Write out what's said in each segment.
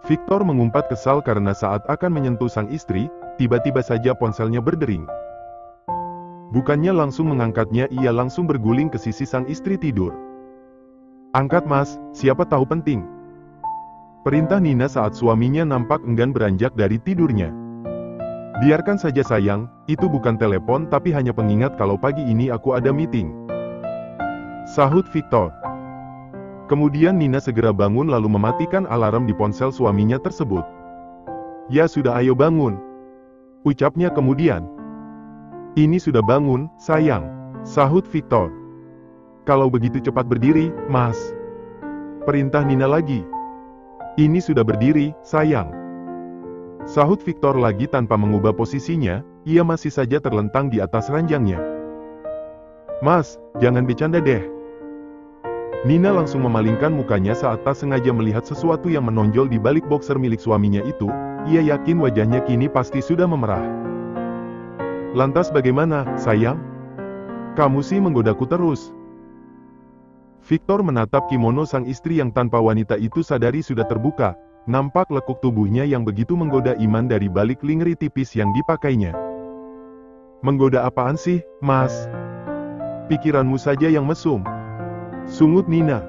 Victor mengumpat kesal karena saat akan menyentuh sang istri, tiba-tiba saja ponselnya berdering. Bukannya langsung mengangkatnya, ia langsung berguling ke sisi sang istri tidur. "Angkat mas, siapa tahu penting," perintah Nina saat suaminya nampak enggan beranjak dari tidurnya. "Biarkan saja sayang, itu bukan telepon tapi hanya pengingat kalau pagi ini aku ada meeting," sahut Victor. Kemudian Nina segera bangun lalu mematikan alarm di ponsel suaminya tersebut. "Ya sudah, ayo bangun," ucapnya kemudian. "Ini sudah bangun, sayang," sahut Victor. "Kalau begitu cepat berdiri, mas," perintah Nina lagi. "Ini sudah berdiri, sayang," sahut Victor lagi tanpa mengubah posisinya, ia masih saja terlentang di atas ranjangnya. "Mas, jangan bercanda deh." Nina langsung memalingkan mukanya saat tak sengaja melihat sesuatu yang menonjol di balik boxer milik suaminya itu, ia yakin wajahnya kini pasti sudah memerah. "Lantas bagaimana, sayang? Kamu sih menggodaku terus." Victor menatap kimono sang istri yang tanpa wanita itu sadari sudah terbuka, nampak lekuk tubuhnya yang begitu menggoda iman dari balik lingerie tipis yang dipakainya. "Menggoda apaan sih, mas? Pikiranmu saja yang mesum," sungut Nina.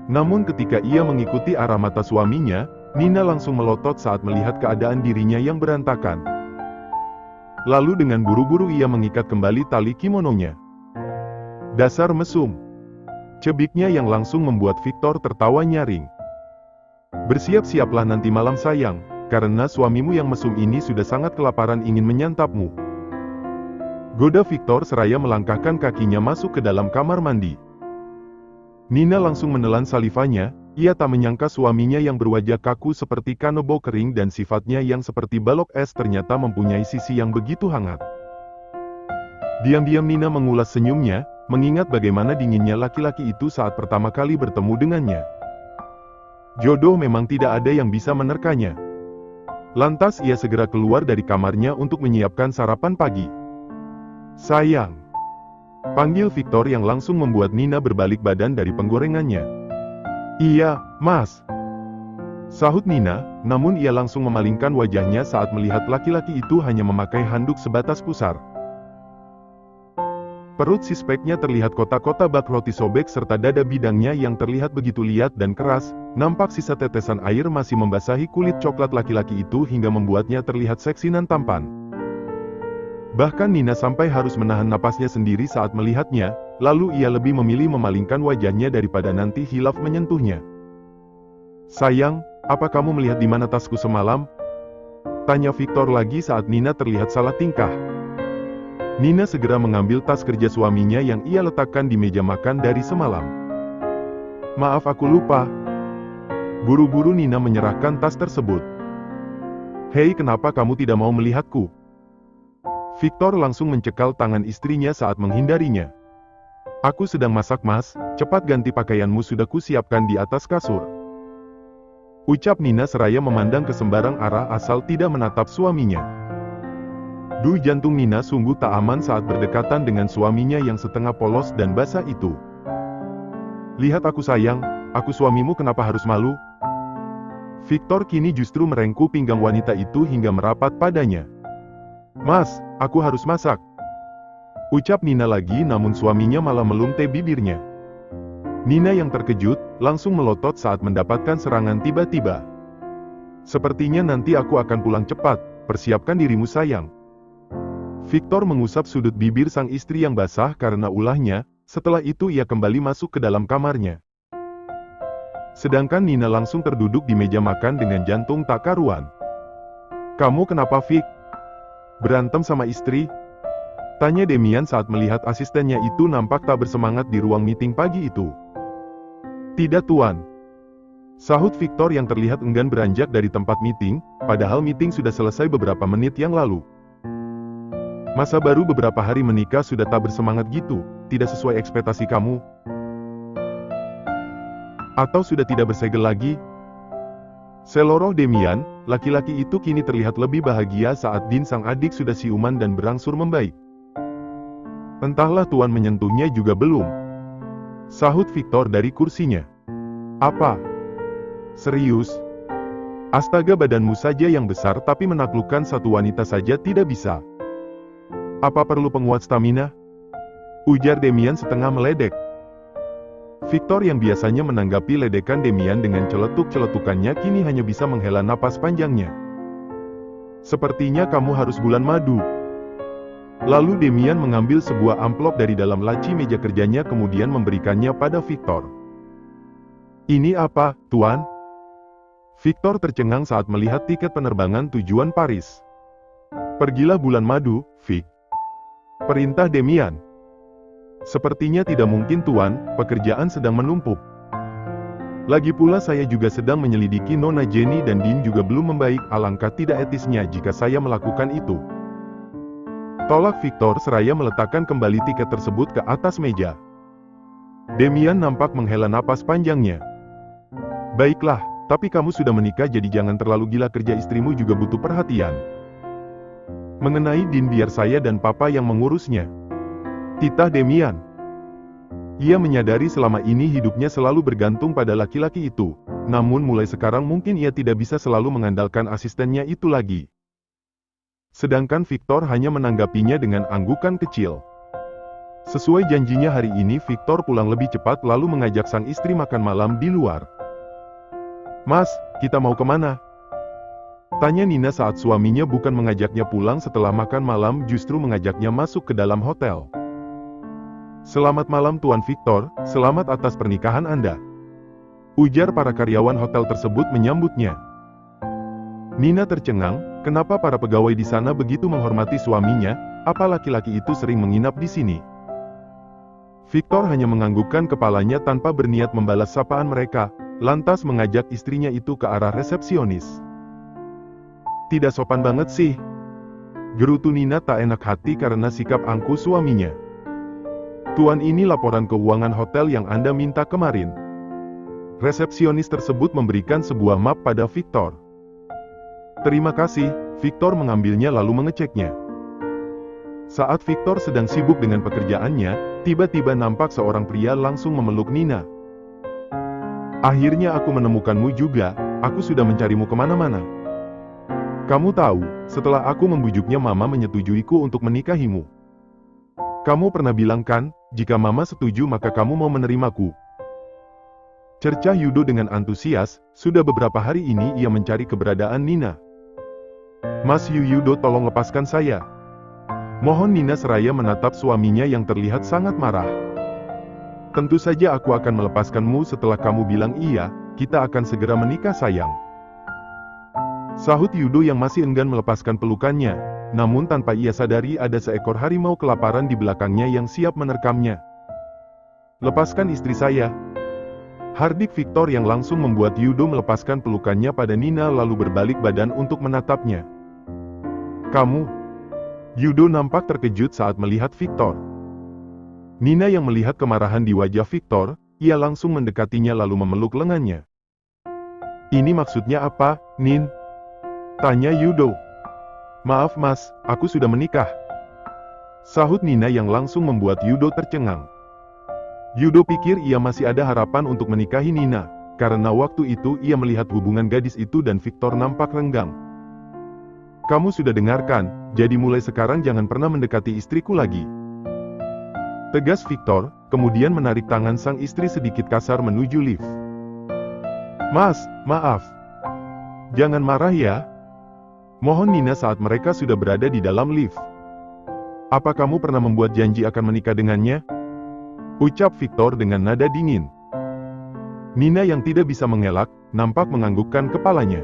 Namun ketika ia mengikuti arah mata suaminya, Nina langsung melotot saat melihat keadaan dirinya yang berantakan. Lalu dengan buru-buru ia mengikat kembali tali kimononya. "Dasar mesum," cebiknya yang langsung membuat Victor tertawa nyaring. "Bersiap-siaplah nanti malam sayang, karena suamimu yang mesum ini sudah sangat kelaparan ingin menyantapmu," goda Victor seraya melangkahkan kakinya masuk ke dalam kamar mandi. Nina langsung menelan salivanya, ia tak menyangka suaminya yang berwajah kaku seperti kanebo kering dan sifatnya yang seperti balok es ternyata mempunyai sisi yang begitu hangat. Diam-diam Nina mengulas senyumnya, mengingat bagaimana dinginnya laki-laki itu saat pertama kali bertemu dengannya. Jodoh memang tidak ada yang bisa menerkanya. Lantas ia segera keluar dari kamarnya untuk menyiapkan sarapan pagi. "Sayang," panggil Victor yang langsung membuat Nina berbalik badan dari penggorengannya. "Iya, mas," sahut Nina, namun ia langsung memalingkan wajahnya saat melihat laki-laki itu hanya memakai handuk sebatas pusar. Perut sispeknya terlihat kotak-kotak bak roti sobek serta dada bidangnya yang terlihat begitu liat dan keras, nampak sisa tetesan air masih membasahi kulit coklat laki-laki itu hingga membuatnya terlihat seksi dan tampan. Bahkan Nina sampai harus menahan napasnya sendiri saat melihatnya, lalu ia lebih memilih memalingkan wajahnya daripada nanti hilaf menyentuhnya. "Sayang, apa kamu melihat di mana tasku semalam?" tanya Victor lagi saat Nina terlihat salah tingkah. Nina segera mengambil tas kerja suaminya yang ia letakkan di meja makan dari semalam. "Maaf aku lupa." Buru-buru Nina menyerahkan tas tersebut. "Hei, kenapa kamu tidak mau melihatku?" Victor langsung mencekal tangan istrinya saat menghindarinya. "Aku sedang masak mas, cepat ganti pakaianmu sudah kusiapkan di atas kasur," ucap Nina seraya memandang ke sembarang arah asal tidak menatap suaminya. Duh, jantung Nina sungguh tak aman saat berdekatan dengan suaminya yang setengah polos dan basah itu. "Lihat aku sayang, aku suamimu, kenapa harus malu?" Victor kini justru merengkuh pinggang wanita itu hingga merapat padanya. "Mas, aku harus masak," ucap Nina lagi, namun suaminya malah melumte bibirnya. Nina yang terkejut, langsung melotot saat mendapatkan serangan tiba-tiba. "Sepertinya nanti aku akan pulang cepat, persiapkan dirimu sayang." Victor mengusap sudut bibir sang istri yang basah karena ulahnya, setelah itu ia kembali masuk ke dalam kamarnya. Sedangkan Nina langsung terduduk di meja makan dengan jantung tak karuan. "Kamu kenapa, Vic? Berantem sama istri?" tanya Demian saat melihat asistennya itu nampak tak bersemangat di ruang meeting pagi itu. "Tidak tuan," sahut Victor yang terlihat enggan beranjak dari tempat meeting, padahal meeting sudah selesai beberapa menit yang lalu. "Masa baru beberapa hari menikah sudah tak bersemangat gitu, tidak sesuai ekspektasi kamu? Atau sudah tidak bersegel lagi?" Seloroh Demian, laki-laki itu kini terlihat lebih bahagia saat Din sang adik sudah siuman dan berangsur membaik. "Entahlah tuan menyentuhnya juga belum," sahut Victor dari kursinya. "Apa? Serius? Astaga, badanmu saja yang besar tapi menaklukkan satu wanita saja tidak bisa. Apa perlu penguat stamina? Ujar Demian setengah meledek. Victor yang biasanya menanggapi ledekan Demian dengan celetuk-celetukannya kini hanya bisa menghela napas panjangnya. Sepertinya kamu harus bulan madu. Lalu Demian mengambil sebuah amplop dari dalam laci meja kerjanya kemudian memberikannya pada Victor. Ini apa, Tuan? Victor tercengang saat melihat tiket penerbangan tujuan Paris. Pergilah bulan madu, Vic. Perintah Demian. Sepertinya tidak mungkin, Tuan, pekerjaan sedang menumpuk. Lagi pula saya juga sedang menyelidiki Nona Jenny dan Dean juga belum membaik, alangkah tidak etisnya jika saya melakukan itu. Tolak Victor seraya meletakkan kembali tiket tersebut ke atas meja. Demian nampak menghela napas panjangnya. Baiklah, tapi kamu sudah menikah jadi jangan terlalu gila, kerja istrimu juga butuh perhatian. Mengenai Dean biar saya dan papa yang mengurusnya. Titah Demian. Ia menyadari selama ini hidupnya selalu bergantung pada laki-laki itu, namun mulai sekarang mungkin ia tidak bisa selalu mengandalkan asistennya itu lagi. Sedangkan Victor hanya menanggapinya dengan anggukan kecil. Sesuai janjinya hari ini Victor pulang lebih cepat lalu mengajak sang istri makan malam di luar. Mas, kita mau kemana? Tanya Nina saat suaminya bukan mengajaknya pulang setelah makan malam justru mengajaknya masuk ke dalam hotel. Selamat malam Tuan Victor, selamat atas pernikahan Anda. Ujar para karyawan hotel tersebut menyambutnya. Nina tercengang, kenapa para pegawai di sana begitu menghormati suaminya, apa laki-laki itu sering menginap di sini? Victor hanya menganggukkan kepalanya tanpa berniat membalas sapaan mereka, lantas mengajak istrinya itu ke arah resepsionis. Tidak sopan banget sih. Gerutu Nina tak enak hati karena sikap angkuh suaminya. Tuan, ini laporan keuangan hotel yang Anda minta kemarin. Resepsionis tersebut memberikan sebuah map pada Victor. Terima kasih, Victor mengambilnya lalu mengeceknya. Saat Victor sedang sibuk dengan pekerjaannya, tiba-tiba nampak seorang pria langsung memeluk Nina. Akhirnya aku menemukanmu juga, aku sudah mencarimu kemana-mana. Kamu tahu, setelah aku membujuknya Mama menyetujuiku untuk menikahimu. Kamu pernah bilang kan, jika Mama setuju maka kamu mau menerimaku. Cercah Yudo dengan antusias, sudah beberapa hari ini ia mencari keberadaan Nina. Mas Yudo, tolong lepaskan saya. Mohon. Nina seraya menatap suaminya yang terlihat sangat marah. Tentu saja aku akan melepaskanmu setelah kamu bilang iya, kita akan segera menikah sayang. Sahut Yudo yang masih enggan melepaskan pelukannya, namun tanpa ia sadari ada seekor harimau kelaparan di belakangnya yang siap menerkamnya. Lepaskan istri saya. Hardik Victor yang langsung membuat Yudo melepaskan pelukannya pada Nina lalu berbalik badan untuk menatapnya. Kamu? Yudo nampak terkejut saat melihat Victor. Nina yang melihat kemarahan di wajah Victor, ia langsung mendekatinya lalu memeluk lengannya. Ini maksudnya apa, Nin? Tanya Yudo. Maaf mas, aku sudah menikah. Sahut Nina yang langsung membuat Yudo tercengang. Yudo pikir ia masih ada harapan untuk menikahi Nina, karena waktu itu ia melihat hubungan gadis itu dan Victor nampak renggang. Kamu sudah dengarkan, jadi mulai sekarang jangan pernah mendekati istriku lagi. Tegas Victor, kemudian menarik tangan sang istri sedikit kasar menuju lift. Mas, maaf. Jangan marah ya. Mohon. Nina saat mereka sudah berada di dalam lift. Apa kamu pernah membuat janji akan menikah dengannya? Ucap Victor dengan nada dingin. Nina yang tidak bisa mengelak, nampak menganggukkan kepalanya.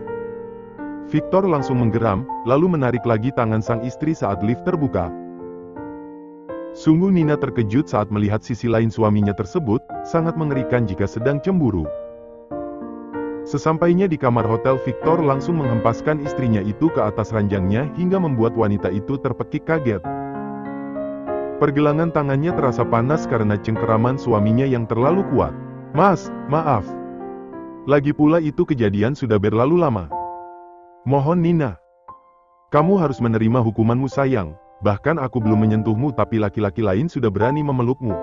Victor langsung menggeram, lalu menarik lagi tangan sang istri saat lift terbuka. Sungguh Nina terkejut saat melihat sisi lain suaminya tersebut, sangat mengerikan jika sedang cemburu. Sesampainya di kamar hotel, Victor langsung menghempaskan istrinya itu ke atas ranjangnya hingga membuat wanita itu terpekik kaget. Pergelangan tangannya terasa panas karena cengkeraman suaminya yang terlalu kuat. Mas, maaf. Lagi pula itu kejadian sudah berlalu lama. Mohon Nina. Kamu harus menerima hukumanmu sayang. Bahkan aku belum menyentuhmu tapi laki-laki lain sudah berani memelukmu.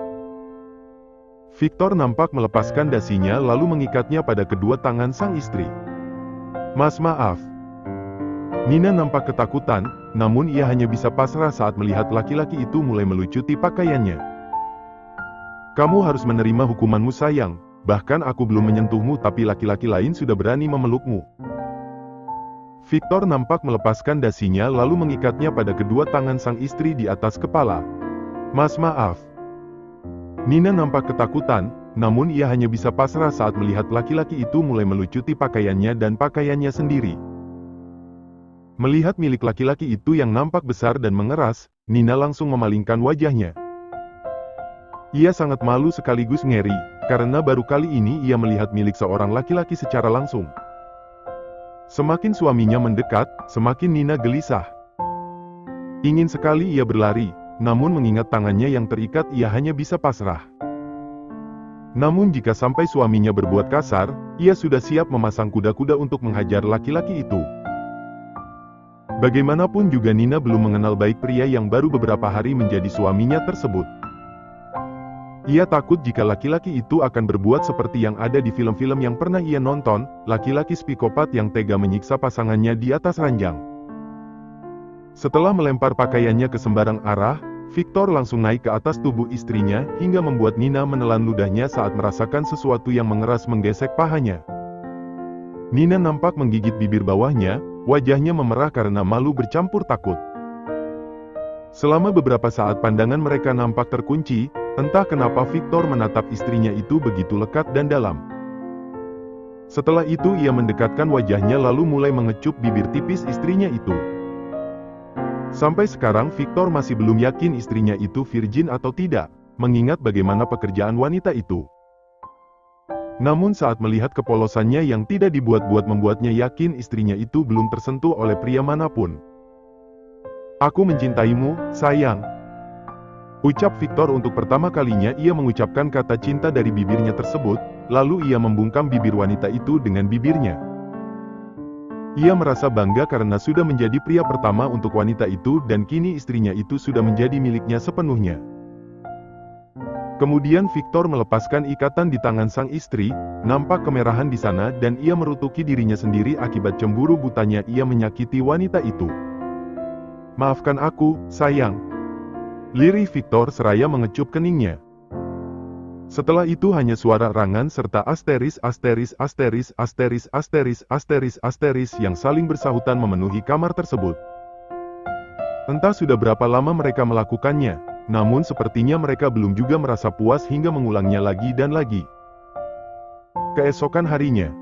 Victor nampak melepaskan dasinya lalu mengikatnya pada kedua tangan sang istri. Mas maaf. Nina nampak ketakutan, namun ia hanya bisa pasrah saat melihat laki-laki itu mulai melucuti pakaiannya. Kamu harus menerima hukumanmu sayang, bahkan aku belum menyentuhmu tapi laki-laki lain sudah berani memelukmu. Victor nampak melepaskan dasinya lalu mengikatnya pada kedua tangan sang istri di atas kepala. Mas maaf. Nina nampak ketakutan, namun ia hanya bisa pasrah saat melihat laki-laki itu mulai melucuti pakaiannya dan pakaiannya sendiri. Melihat milik laki-laki itu yang nampak besar dan mengeras, Nina langsung memalingkan wajahnya. Ia sangat malu sekaligus ngeri, karena baru kali ini ia melihat milik seorang laki-laki secara langsung. Semakin suaminya mendekat, semakin Nina gelisah. Ingin sekali ia berlari, namun mengingat tangannya yang terikat ia hanya bisa pasrah. Namun jika sampai suaminya berbuat kasar, ia sudah siap memasang kuda-kuda untuk menghajar laki-laki itu. Bagaimanapun juga Nina belum mengenal baik pria yang baru beberapa hari menjadi suaminya tersebut. Ia takut jika laki-laki itu akan berbuat seperti yang ada di film-film yang pernah ia nonton, laki-laki psikopat yang tega menyiksa pasangannya di atas ranjang. Setelah melempar pakaiannya ke sembarang arah, Victor langsung naik ke atas tubuh istrinya hingga membuat Nina menelan ludahnya saat merasakan sesuatu yang mengeras menggesek pahanya. Nina nampak menggigit bibir bawahnya, wajahnya memerah karena malu bercampur takut. Selama beberapa saat pandangan mereka nampak terkunci, entah kenapa Victor menatap istrinya itu begitu lekat dan dalam. Setelah itu ia mendekatkan wajahnya lalu mulai mengecup bibir tipis istrinya itu. Sampai sekarang Victor masih belum yakin istrinya itu virgin atau tidak, mengingat bagaimana pekerjaan wanita itu. Namun saat melihat kepolosannya yang tidak dibuat-buat membuatnya yakin istrinya itu belum tersentuh oleh pria manapun. Aku mencintaimu, sayang. Ucap Victor untuk pertama kalinya ia mengucapkan kata cinta dari bibirnya tersebut, lalu ia membungkam bibir wanita itu dengan bibirnya. Ia merasa bangga karena sudah menjadi pria pertama untuk wanita itu dan kini istrinya itu sudah menjadi miliknya sepenuhnya. Kemudian Victor melepaskan ikatan di tangan sang istri, nampak kemerahan di sana dan ia merutuki dirinya sendiri akibat cemburu butanya ia menyakiti wanita itu. Maafkan aku, sayang. Lirih Victor seraya mengecup keningnya. Setelah itu hanya suara rangan serta asteris yang saling bersahutan memenuhi kamar tersebut. Entah sudah berapa lama mereka melakukannya, namun sepertinya mereka belum juga merasa puas hingga mengulangnya lagi dan lagi. Keesokan harinya.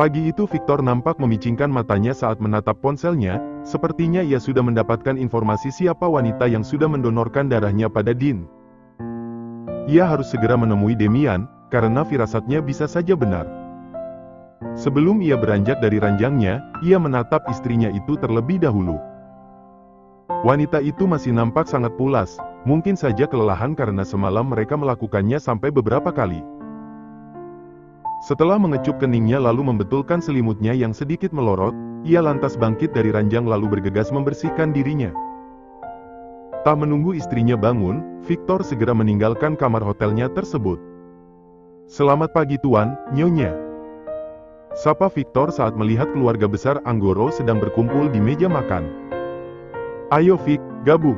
Pagi itu Victor nampak memicingkan matanya saat menatap ponselnya, sepertinya ia sudah mendapatkan informasi siapa wanita yang sudah mendonorkan darahnya pada Dean. Ia harus segera menemui Demian, karena firasatnya bisa saja benar. Sebelum ia beranjak dari ranjangnya, ia menatap istrinya itu terlebih dahulu. Wanita itu masih nampak sangat pulas, mungkin saja kelelahan karena semalam mereka melakukannya sampai beberapa kali. Setelah mengecup keningnya lalu membetulkan selimutnya yang sedikit melorot, ia lantas bangkit dari ranjang lalu bergegas membersihkan dirinya. Tak menunggu istrinya bangun, Victor segera meninggalkan kamar hotelnya tersebut. Selamat pagi Tuan, Nyonya. Sapa Victor saat melihat keluarga besar Anggoro sedang berkumpul di meja makan. Ayo Vic, gabung.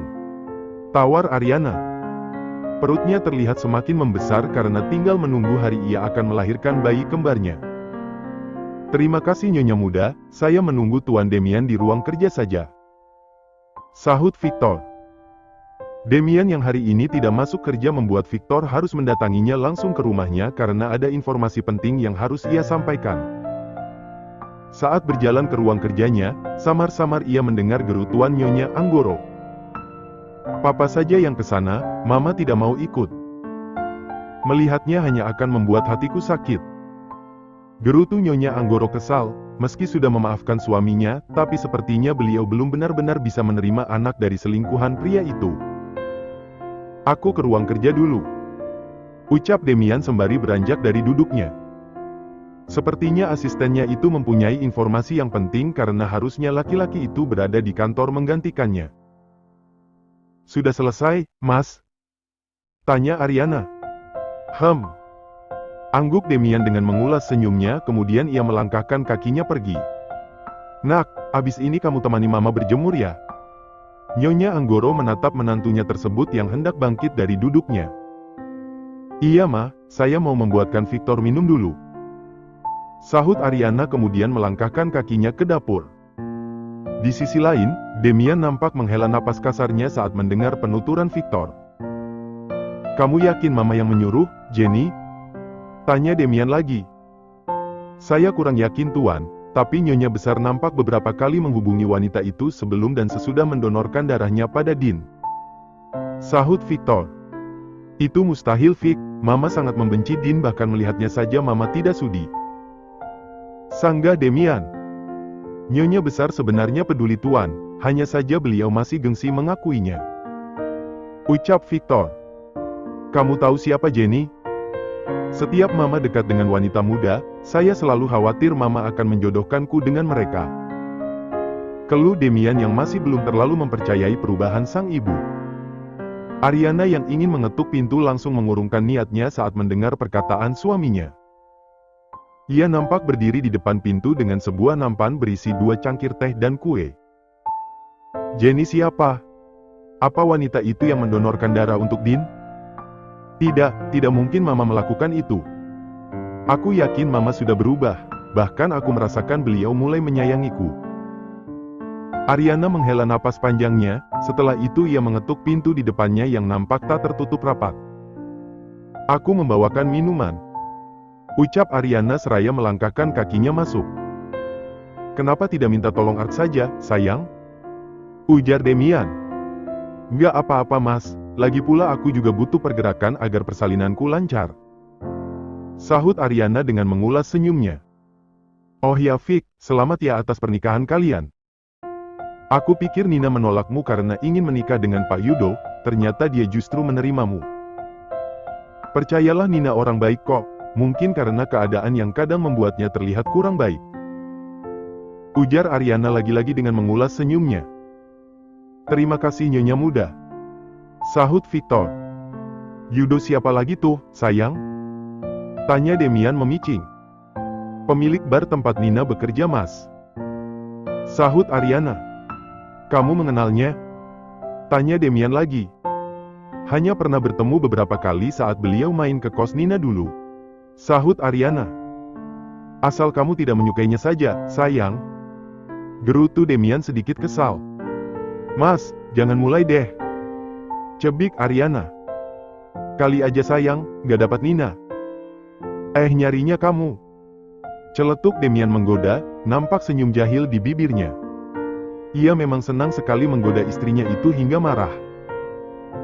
Tawar Ariana. Perutnya terlihat semakin membesar karena tinggal menunggu hari ia akan melahirkan bayi kembarnya. Terima kasih Nyonya muda, saya menunggu Tuan Demian di ruang kerja saja. Sahut Victor. Demian yang hari ini tidak masuk kerja membuat Victor harus mendatanginya langsung ke rumahnya karena ada informasi penting yang harus ia sampaikan. Saat berjalan ke ruang kerjanya, samar-samar ia mendengar gerutuan Nyonya Anggoro. Papa saja yang ke sana, Mama tidak mau ikut. Melihatnya hanya akan membuat hatiku sakit. Gerutu Nyonya Anggoro kesal, meski sudah memaafkan suaminya, tapi sepertinya beliau belum benar-benar bisa menerima anak dari selingkuhan pria itu. Aku ke ruang kerja dulu. Ucap Demian sembari beranjak dari duduknya. Sepertinya asistennya itu mempunyai informasi yang penting karena harusnya laki-laki itu berada di kantor menggantikannya. Sudah selesai, Mas? Tanya Ariana. Angguk Demian dengan mengulas senyumnya, kemudian ia melangkahkan kakinya pergi. Nak, abis ini kamu temani mama berjemur ya? Nyonya Anggoro menatap menantunya tersebut yang hendak bangkit dari duduknya. Iya ma, saya mau membuatkan Victor minum dulu. Sahut Ariana kemudian melangkahkan kakinya ke dapur. Di sisi lain, Demian nampak menghela napas kasarnya saat mendengar penuturan Victor. Kamu yakin mama yang menyuruh, Jenny? Tanya Demian lagi. Saya kurang yakin tuan, tapi Nyonya Besar nampak beberapa kali menghubungi wanita itu sebelum dan sesudah mendonorkan darahnya pada Dean. Sahut Victor. Itu mustahil Vic, mama sangat membenci Dean, bahkan melihatnya saja mama tidak sudi. Sanggah Demian. Nyonya Besar sebenarnya peduli tuan, hanya saja beliau masih gengsi mengakuinya. Ucap Victor. Kamu tahu siapa Jenny? Setiap mama dekat dengan wanita muda, saya selalu khawatir mama akan menjodohkanku dengan mereka. Keluh Demian yang masih belum terlalu mempercayai perubahan sang ibu. Ariana yang ingin mengetuk pintu langsung mengurungkan niatnya saat mendengar perkataan suaminya. Ia nampak berdiri di depan pintu dengan sebuah nampan berisi 2 cangkir teh dan kue. Jenny siapa? Apa wanita itu yang mendonorkan darah untuk Dean? Tidak mungkin mama melakukan itu. Aku yakin mama sudah berubah, bahkan aku merasakan beliau mulai menyayangiku. Ariana menghela napas panjangnya, setelah itu ia mengetuk pintu di depannya yang nampak tak tertutup rapat. Aku membawakan minuman. Ucap Ariana seraya melangkahkan kakinya masuk. Kenapa tidak minta tolong Art saja, sayang? Ujar Demian. Nggak apa-apa mas. Lagi pula aku juga butuh pergerakan agar persalinanku lancar. Sahut Ariana dengan mengulas senyumnya. Oh ya Vic, selamat ya atas pernikahan kalian. Aku pikir Nina menolakmu karena ingin menikah dengan Pak Yudo, ternyata dia justru menerimamu. Percayalah Nina orang baik kok, mungkin karena keadaan yang kadang membuatnya terlihat kurang baik. Ujar Ariana lagi-lagi dengan mengulas senyumnya. Terima kasih Nyonya Muda. Sahut Victor. Yudo siapa lagi tuh, sayang? Tanya Demian memicing. Pemilik bar tempat Nina bekerja mas. Sahut Ariana. Kamu mengenalnya? Tanya Demian lagi. Hanya pernah bertemu beberapa kali saat beliau main ke kos Nina dulu. Sahut Ariana. Asal kamu tidak menyukainya saja, sayang. Gerutu Demian sedikit kesal. Mas, jangan mulai deh. Cebik Ariana. Kali aja sayang, gak dapat Nina. Nyarinya kamu. Celetuk Demian menggoda, nampak senyum jahil di bibirnya. Ia memang senang sekali menggoda istrinya itu hingga marah.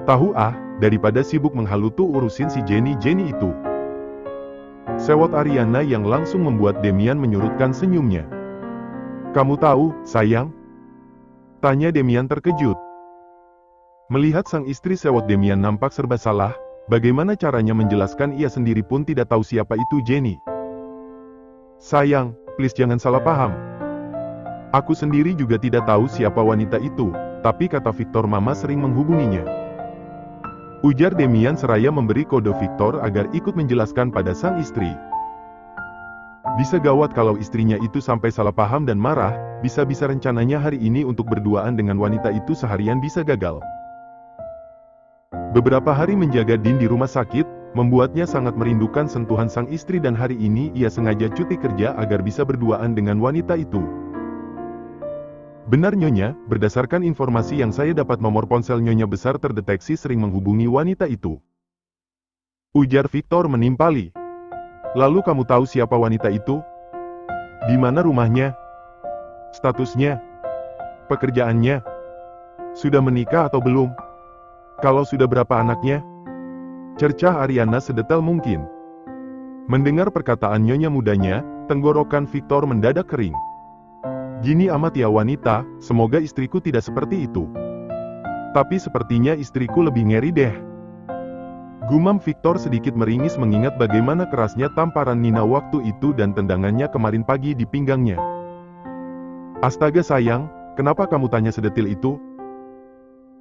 Tahu daripada sibuk menghalutu urusin si Jenny itu. Sewot Ariana yang langsung membuat Demian menyurutkan senyumnya. Kamu tahu, sayang? Tanya Demian terkejut. Melihat sang istri sewot Demian nampak serba salah, bagaimana caranya menjelaskan ia sendiri pun tidak tahu siapa itu Jenny. Sayang, please jangan salah paham. Aku sendiri juga tidak tahu siapa wanita itu, tapi kata Victor mama sering menghubunginya. Ujar Demian seraya memberi kode Victor agar ikut menjelaskan pada sang istri. Bisa gawat kalau istrinya itu sampai salah paham dan marah, bisa-bisa rencananya hari ini untuk berduaan dengan wanita itu seharian bisa gagal. Beberapa hari menjaga Dean di rumah sakit, membuatnya sangat merindukan sentuhan sang istri dan hari ini ia sengaja cuti kerja agar bisa berduaan dengan wanita itu. Benar Nyonya, berdasarkan informasi yang saya dapat nomor ponsel Nyonya Besar terdeteksi sering menghubungi wanita itu. Ujar Victor menimpali. Lalu kamu tahu siapa wanita itu? Di mana rumahnya? Statusnya? Pekerjaannya? Sudah menikah atau belum? Kalau sudah berapa anaknya? Cercah Ariana sedetail mungkin. Mendengar perkataan Nyonya mudanya, tenggorokan Victor mendadak kering. Gini amat ya wanita, semoga istriku tidak seperti itu. Tapi sepertinya istriku lebih ngeri deh. Gumam Victor sedikit meringis mengingat bagaimana kerasnya tamparan Nina waktu itu dan tendangannya kemarin pagi di pinggangnya. Astaga sayang, kenapa kamu tanya sedetil itu?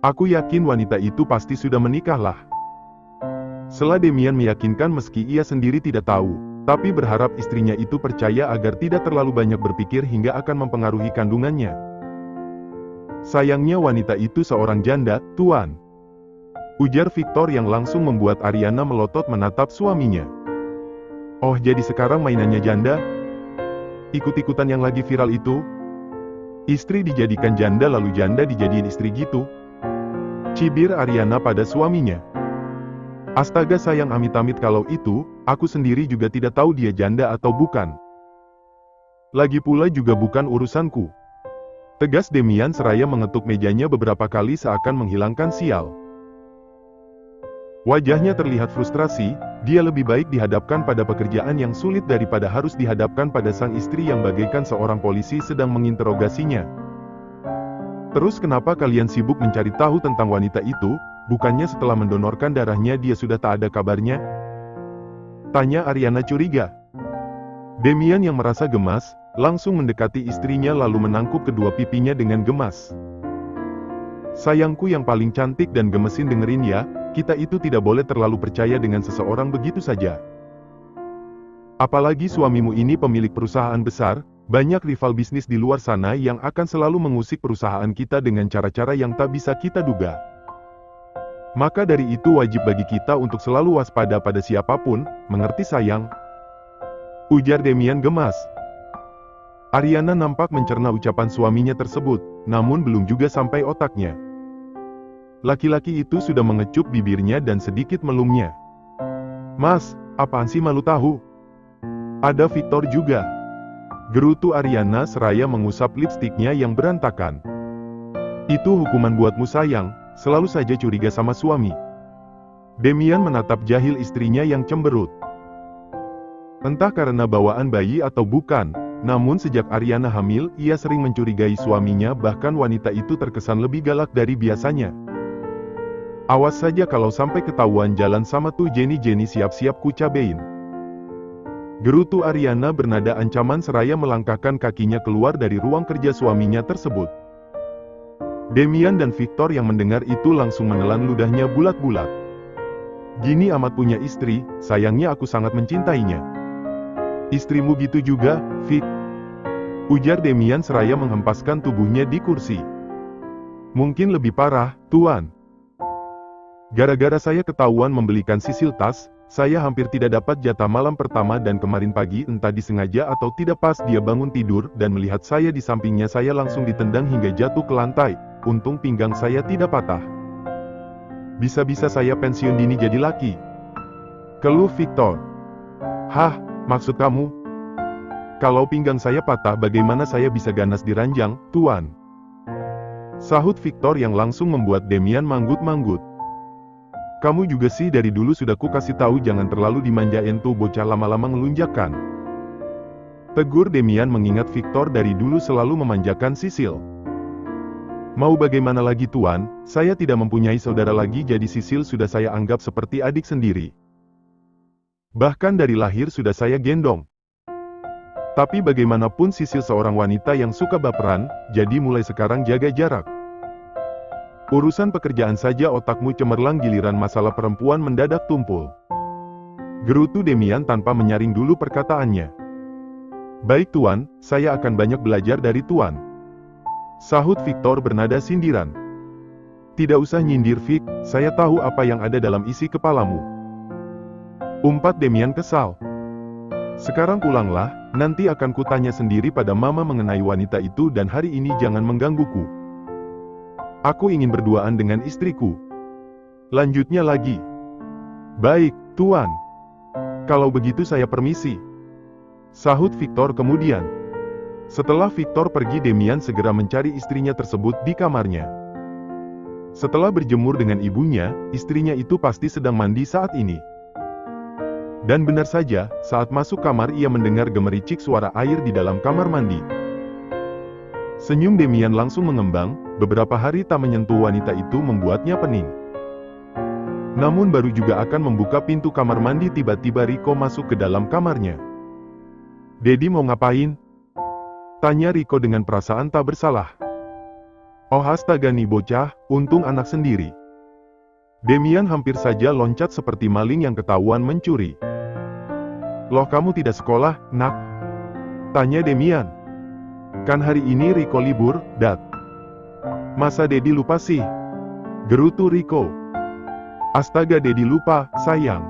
Aku yakin wanita itu pasti sudah menikah lah. Setelah Demian meyakinkan meski ia sendiri tidak tahu, tapi berharap istrinya itu percaya agar tidak terlalu banyak berpikir hingga akan mempengaruhi kandungannya. Sayangnya wanita itu seorang janda, Tuan. Ujar Victor yang langsung membuat Ariana melotot menatap suaminya. Oh, jadi sekarang mainannya janda? Ikut-ikutan yang lagi viral itu? Istri dijadikan janda lalu janda dijadiin istri gitu? Cibir Ariana pada suaminya. Astaga sayang, amit-amit kalau itu, aku sendiri juga tidak tahu dia janda atau bukan. Lagi pula juga bukan urusanku. Tegas Demian seraya mengetuk mejanya beberapa kali seakan menghilangkan sial. Wajahnya terlihat frustrasi, dia lebih baik dihadapkan pada pekerjaan yang sulit daripada harus dihadapkan pada sang istri yang bagaikan seorang polisi sedang menginterogasinya. Terus kenapa kalian sibuk mencari tahu tentang wanita itu, bukannya setelah mendonorkan darahnya dia sudah tak ada kabarnya? Tanya Ariana curiga. Demian yang merasa gemas, langsung mendekati istrinya lalu menangkup kedua pipinya dengan gemas. Sayangku yang paling cantik dan gemesin, dengerin ya, kita itu tidak boleh terlalu percaya dengan seseorang begitu saja. Apalagi suamimu ini pemilik perusahaan besar, banyak rival bisnis di luar sana yang akan selalu mengusik perusahaan kita dengan cara-cara yang tak bisa kita duga. Maka dari itu wajib bagi kita untuk selalu waspada pada siapapun, mengerti sayang? Ujar Demian gemas. Ariana nampak mencerna ucapan suaminya tersebut, namun belum juga sampai otaknya. Laki-laki itu sudah mengecup bibirnya dan sedikit melumnya. Mas, apaan sih malu tahu? Ada Victor juga. Gerutu Ariana seraya mengusap lipstiknya yang berantakan. Itu hukuman buatmu sayang, selalu saja curiga sama suami. Demian menatap jahil istrinya yang cemberut. Entah karena bawaan bayi atau bukan, namun sejak Ariana hamil, ia sering mencurigai suaminya, bahkan wanita itu terkesan lebih galak dari biasanya. Awas saja kalau sampai ketahuan jalan sama tuh Jenny siap-siap ku cabein. Gerutu Ariana bernada ancaman seraya melangkahkan kakinya keluar dari ruang kerja suaminya tersebut. Demian dan Victor yang mendengar itu langsung menelan ludahnya bulat-bulat. Gini amat punya istri, sayangnya aku sangat mencintainya. Istrimu gitu juga, Vic? Ujar Demian seraya menghempaskan tubuhnya di kursi. Mungkin lebih parah, Tuan. Gara-gara saya ketahuan membelikan sisil tas, saya hampir tidak dapat jatah malam pertama dan kemarin pagi entah disengaja atau tidak pas dia bangun tidur dan melihat saya di sampingnya saya langsung ditendang hingga jatuh ke lantai, untung pinggang saya tidak patah. Bisa-bisa saya pensiun dini jadi laki. Keluh Victor. Hah, maksud kamu? Kalau pinggang saya patah bagaimana saya bisa ganas di ranjang, Tuan? Sahut Victor yang langsung membuat Demian manggut-manggut. Kamu juga sih dari dulu sudah ku kasih tahu jangan terlalu dimanjain tuh bocah lama-lama ngelunjakan. Tegur Demian mengingat Victor dari dulu selalu memanjakan Sisil. Mau bagaimana lagi Tuan, saya tidak mempunyai saudara lagi jadi Sisil sudah saya anggap seperti adik sendiri. Bahkan dari lahir sudah saya gendong. Tapi bagaimanapun Sisil seorang wanita yang suka baperan, jadi mulai sekarang jaga jarak. Urusan pekerjaan saja otakmu cemerlang giliran masalah perempuan mendadak tumpul. Gerutu Demian tanpa menyaring dulu perkataannya. Baik Tuan, saya akan banyak belajar dari Tuan. Sahut Victor bernada sindiran. Tidak usah nyindir Vic, saya tahu apa yang ada dalam isi kepalamu. Umpat Demian kesal. Sekarang pulanglah, nanti akan kutanya sendiri pada mama mengenai wanita itu dan hari ini jangan menggangguku. Aku ingin berduaan dengan istriku. Lanjutnya lagi. Baik, Tuan. Kalau begitu saya permisi. Sahut Victor kemudian. Setelah Victor pergi Demian segera mencari istrinya tersebut di kamarnya. Setelah berjemur dengan ibunya, istrinya itu pasti sedang mandi saat ini. Dan benar saja, saat masuk kamar ia mendengar gemericik suara air di dalam kamar mandi. Senyum Demian langsung mengembang, beberapa hari tak menyentuh wanita itu membuatnya pening. Namun baru juga akan membuka pintu kamar mandi tiba-tiba Rico masuk ke dalam kamarnya. Dedi mau ngapain? Tanya Rico dengan perasaan tak bersalah. Oh astaga nih bocah, untung anak sendiri. Demian hampir saja loncat seperti maling yang ketahuan mencuri. "Loh, kamu tidak sekolah, nak?" tanya Demian. "Kan hari ini Rico libur, Dad." "Masa Dedi lupa sih?" gerutu Rico. "Astaga, Dedi lupa, sayang,"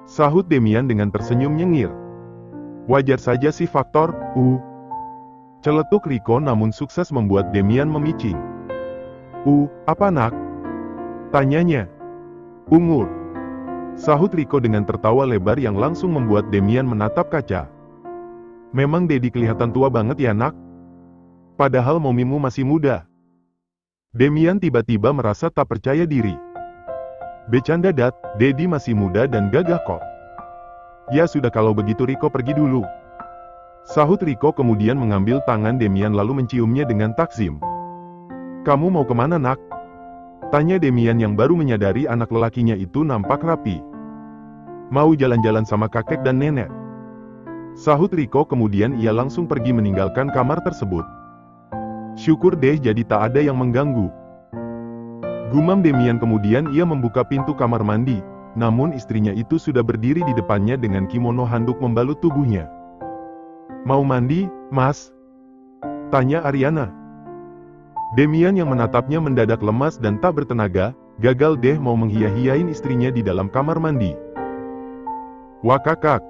sahut Demian dengan tersenyum nyengir. "Wajar saja sih Faktor, celetuk Rico namun sukses membuat Demian memicing. Apa nak?" tanyanya. "Ungur," sahut Rico dengan tertawa lebar yang langsung membuat Demian menatap kaca. "Memang Dedi kelihatan tua banget ya nak? Padahal momimu masih muda." Demian tiba-tiba merasa tak percaya diri. "Bercanda Dad, Dedi masih muda dan gagah kok." "Ya sudah kalau begitu Rico pergi dulu," sahut Rico kemudian mengambil tangan Demian lalu menciumnya dengan takzim. "Kamu mau kemana nak?" tanya Demian yang baru menyadari anak lelakinya itu nampak rapi. "Mau jalan-jalan sama kakek dan nenek," sahut Rico kemudian ia langsung pergi meninggalkan kamar tersebut. "Syukur deh jadi tak ada yang mengganggu," gumam Demian kemudian ia membuka pintu kamar mandi, namun istrinya itu sudah berdiri di depannya dengan kimono handuk membalut tubuhnya. "Mau mandi, Mas?" tanya Ariana. Demian yang menatapnya mendadak lemas dan tak bertenaga, gagal deh mau menghia-hiain istrinya di dalam kamar mandi. "Wah kakak,